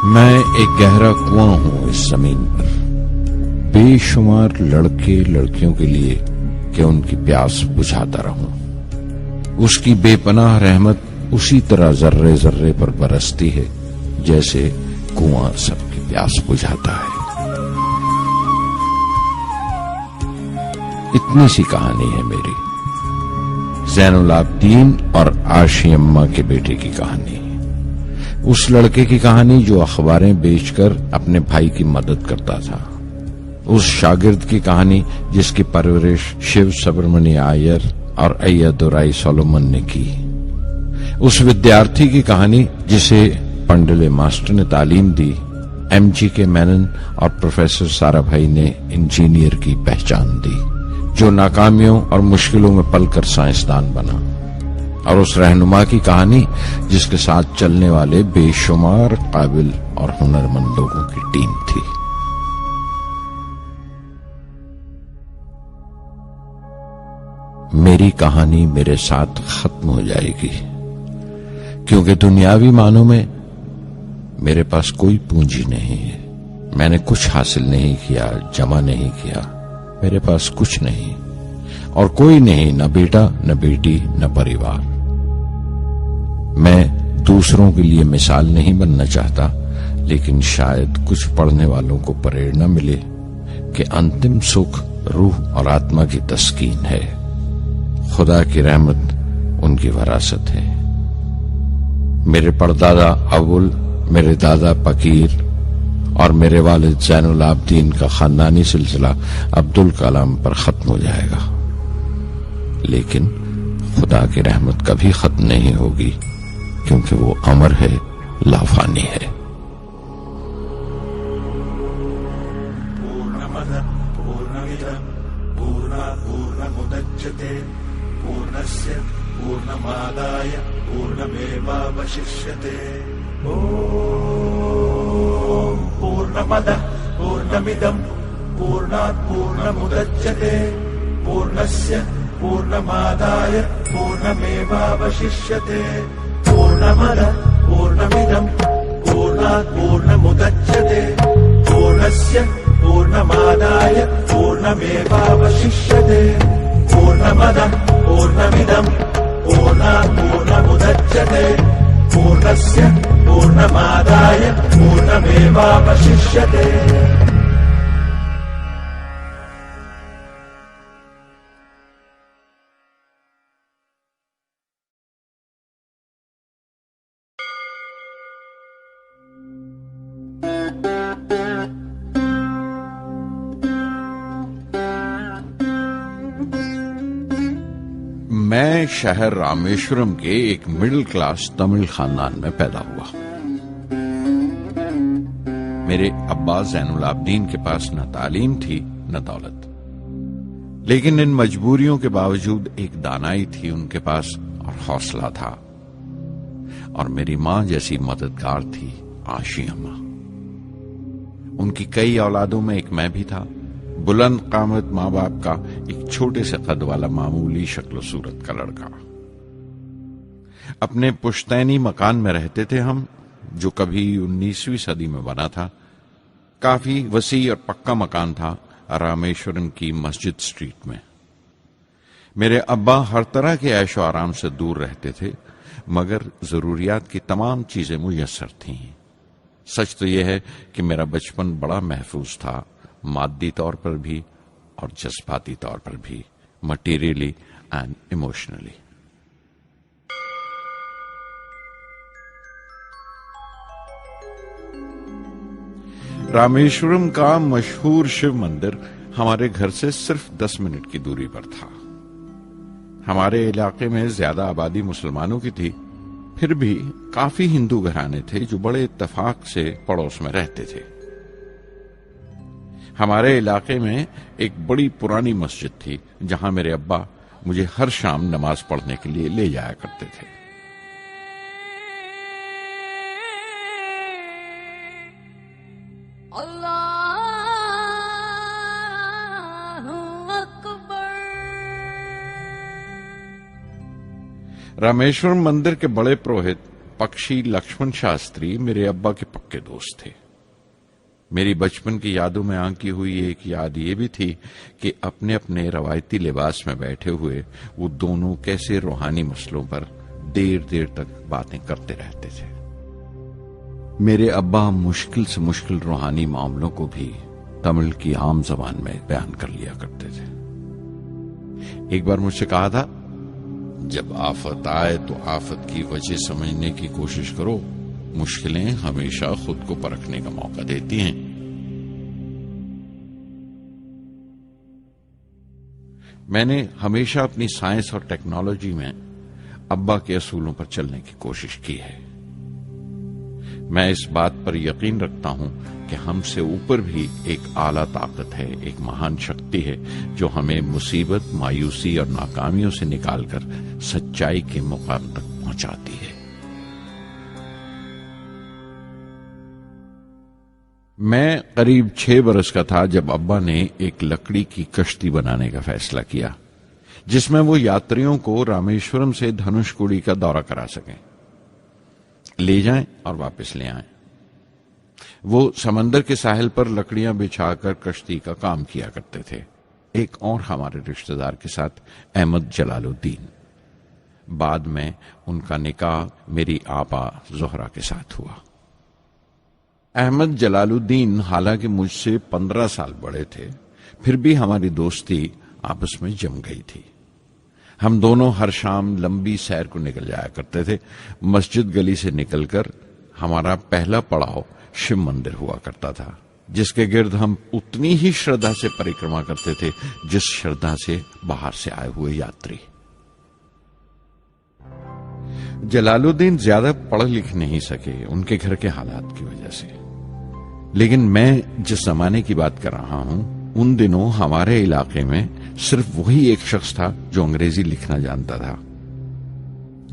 میں ایک گہرا کنواں ہوں اس زمین پر، بے شمار لڑکے لڑکیوں کے لیے کہ ان کی پیاس بجھاتا رہوں۔ اس کی بے پناہ رحمت اسی طرح ذرے ذرے پر برستی ہے جیسے کنواں سب کی پیاس بجھاتا ہے۔ اتنی سی کہانی ہے میری، زین العابدین اور عاشی اماں کے بیٹے کی کہانی، اس لڑکے کی کہانی جو اخباریں بیچ کر اپنے بھائی کی مدد کرتا تھا، اس شاگرد کی کہانی جس کی پرورش شیو سبرمنی آئیر اور ایادورائی سولومن نے کی، اس ودیارتھی کی کہانی جسے پنڈلے ماسٹر نے تعلیم دی، ایم جی کے مینن اور پروفیسر سارا بھائی نے انجینئر کی پہچان دی، جو ناکامیوں اور مشکلوں میں پل کر سائنسدان بنا، اور اس رہنما کی کہانی جس کے ساتھ چلنے والے بے شمار قابل اور ہنرمند لوگوں کی ٹیم تھی۔ میری کہانی میرے ساتھ ختم ہو جائے گی، کیونکہ دنیاوی معنوں میں میرے پاس کوئی پونجی نہیں ہے، میں نے کچھ حاصل نہیں کیا، جمع نہیں کیا، میرے پاس کچھ نہیں اور کوئی نہیں، نہ بیٹا نہ بیٹی نہ پریوار۔ میں دوسروں کے لیے مثال نہیں بننا چاہتا، لیکن شاید کچھ پڑھنے والوں کو پریرنا ملے کہ انتم سکھ روح اور آتما کی تسکین ہے، خدا کی رحمت ان کی وراثت ہے۔ میرے پردادا اول، میرے دادا پکیر اور میرے والد زین العابدین کا خاندانی سلسلہ عبدالکلام پر ختم ہو جائے گا، لیکن خدا کی رحمت کبھی ختم نہیں ہوگی، کیونکہ وہ امر ہے، لافانی ہے۔ پورنمدః پورنمدః پورنات پورنمدچتے پورنस्य پورنمادائے پورنمیواوششیتے۔ پورنمدః پورنمدم پورنات پورنمدچتے پورنस्य پورنمادائے پورنمیواوششیتے۔ پورنمدః پورنمدم پورنات پورنمدچتے پورنस्य پورنمادائے پورنمیواوششیتے۔ پورنمدః پورنمدم پورنات پورنمدچتے پورنस्य پورنمادائے پورنمیواوششیتے۔ میں شہر رامیشورم کے ایک مڈل کلاس تمل خاندان میں پیدا ہوا۔ میرے ابا زین العابدین کے پاس نہ تعلیم تھی نہ دولت، لیکن ان مجبوریوں کے باوجود ایک دانائی تھی ان کے پاس اور حوصلہ تھا، اور میری ماں جیسی مددگار تھی عاشی اماں۔ ان کی کئی اولادوں میں ایک میں بھی تھا، بلند قامت ماں باپ کا ایک چھوٹے سے قد والا معمولی شکل و صورت کا لڑکا۔ اپنے پشتینی مکان میں رہتے تھے ہم، جو کبھی 19ویں صدی میں بنا تھا۔ کافی وسیع اور پکا مکان تھا رامیشورم کی مسجد سٹریٹ میں۔ میرے ابا ہر طرح کے عیش و آرام سے دور رہتے تھے، مگر ضروریات کی تمام چیزیں میسر تھیں۔ سچ تو یہ ہے کہ میرا بچپن بڑا محفوظ تھا، مادی طور پر بھی اور جذباتی طور پر بھی، مٹیریلی اینڈ ایموشنلی۔ رامیشورم کا مشہور شیو مندر ہمارے گھر سے صرف 10 منٹ کی دوری پر تھا۔ ہمارے علاقے میں زیادہ آبادی مسلمانوں کی تھی، پھر بھی کافی ہندو گھرانے تھے جو بڑے اتفاق سے پڑوس میں رہتے تھے۔ ہمارے علاقے میں ایک بڑی پرانی مسجد تھی جہاں میرے ابا مجھے ہر شام نماز پڑھنے کے لیے لے جایا کرتے تھے۔ رامیشورم مندر کے بڑے پروہت पक्षी लक्ष्मण शास्त्री मेरे अब्बा के पक्के दोस्त थे। मेरी बचपन की यादों में आंकी हुई एक याद ये भी थी कि अपने अपने रवायती लिबास में बैठे हुए वो दोनों कैसे रूहानी मसलों पर देर देर तक बातें करते रहते थे। मेरे अब्बा मुश्किल से मुश्किल रूहानी मामलों को भी तमिल की आम जबान में बयान कर लिया करते थे। एक बार मुझसे कहा था, जब आफत आए तो आफत की वजह समझने की कोशिश करो, मुश्किलें हमेशा खुद को परखने का मौका देती हैं। मैंने हमेशा अपनी साइंस और टेक्नोलॉजी में अब्बा के असूलों पर चलने की कोशिश की है। मैं इस बात पर यकीन रखता हूं कि हमसे ऊपर भी एक आला ताकत है, एक महान शक्ति है जो हमें मुसीबत, मायूसी और नाकामियों से निकालकर सच्चाई के मुकाम तक पहुंचाती है। मैं करीब 6 बरस का था जब अब्बा ने एक लकड़ी की कश्ती बनाने का फैसला किया, जिसमें वो यात्रियों को रामेश्वरम से धनुषकोडी का दौरा करा सकें, ले जाएं और वापस ले आएं। वो समंदर के साहिल पर लकड़ियां बिछाकर कश्ती का काम किया करते थे, एक और हमारे रिश्तेदार के साथ, अहमद जलालुद्दीन। बाद में उनका निकाह मेरी आपा जोहरा के साथ हुआ। अहमद जलालुद्दीन हालांकि मुझसे 15 साल बड़े थे, फिर भी हमारी दोस्ती आपस में जम गई थी। हम दोनों हर शाम लंबी सैर को निकल जाया करते थे। मस्जिद गली से निकलकर हमारा पहला पड़ाव शिव मंदिर हुआ करता था, जिसके गिर्द हम उतनी ही श्रद्धा से परिक्रमा करते थे जिस श्रद्धा से बाहर से आए हुए यात्री। जलालुद्दीन ज्यादा पढ़ लिख नहीं सके उनके घर के हालात की वजह से, लेकिन मैं जिस जमाने की बात कर रहा हूं, उन दिनों हमारे इलाके में सिर्फ वही एक शख्स था जो अंग्रेजी लिखना जानता था।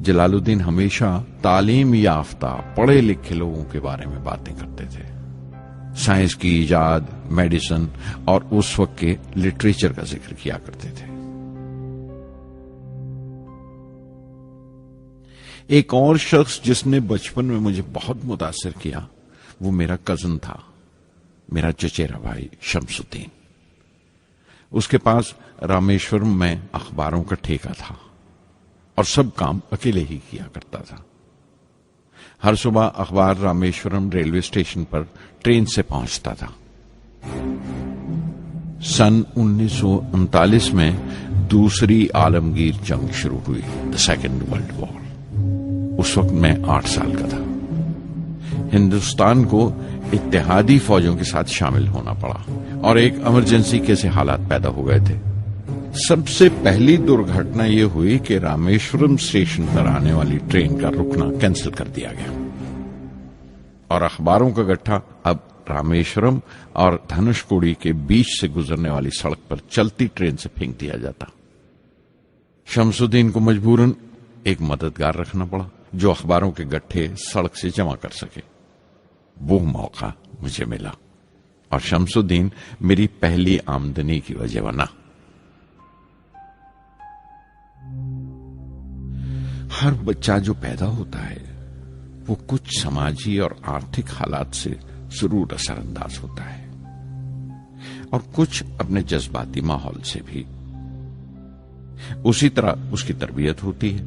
जलालुद्दीन हमेशा तालीम याफ्ता पढ़े लिखे लोगों के बारे में बातें करते थे, साइंस की इजाद, मेडिसिन और उस वक्त के लिटरेचर का जिक्र किया करते थे। एक और शख्स जिसने बचपन में मुझे बहुत मुतासिर किया वो मेरा कजन था, मेरा चचेरा भाई शमसुद्दीन। उसके पास रामेश्वरम में अखबारों का ठेका था और सब काम अकेले ही किया करता था। हर सुबह अखबार रामेश्वरम रेलवे स्टेशन पर ट्रेन से पहुंचता था। सन 1939 में दूसरी आलमगीर जंग शुरू हुई, द सेकेंड वर्ल्ड वॉर। उस वक्त मैं 8 साल का था। हिंदुस्तान को इत्तेहादी फौजों के साथ शामिल होना पड़ा और एक इमरजेंसी के हालात पैदा हो गए थे। सबसे पहली दुर्घटना यह हुई कि रामेश्वरम स्टेशन पर आने वाली ट्रेन का रुकना कैंसिल कर दिया गया और अखबारों का गट्ठा अब रामेश्वरम और धनुषकोडी के बीच से गुजरने वाली सड़क पर चलती ट्रेन से फेंक दिया जाता। शमसुद्दीन को मजबूरन एक मददगार रखना पड़ा जो अखबारों के गट्ठे सड़क से जमा कर सके। वो मौका मुझे मिला और शमसुद्दीन मेरी पहली आमदनी की वजह बना। हर बच्चा जो पैदा होता है वो कुछ समाजी और आर्थिक हालात से जरूर असरअंदाज होता है और कुछ अपने जज्बाती माहौल से भी। उसी तरह उसकी तरबियत होती है।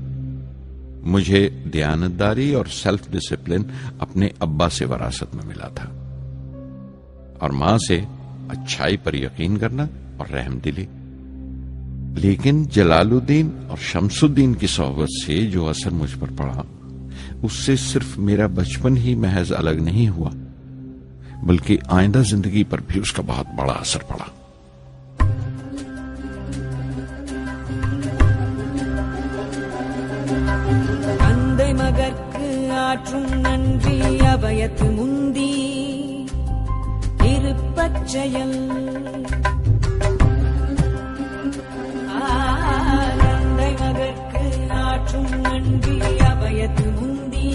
मुझे दयानतदारी और सेल्फ डिसिप्लिन अपने अब्बा से विरासत में मिला था और मां से अच्छाई पर यकीन करना और रहमदिली। लेकिन जलालुद्दीन और शमसुद्दीन की सोहबत से जो असर मुझ पर पड़ा, उससे सिर्फ मेरा बचपन ही महज अलग नहीं हुआ, बल्कि आइंदा जिंदगी पर भी उसका बहुत बड़ा असर पड़ा। தந்தை மகற்கு ஆற்றும் நன்றி அபயத்து முந்தி இருப்பச் செயல். தந்தை மகற்கு ஆற்றும் நன்றி அபயத்து முந்தி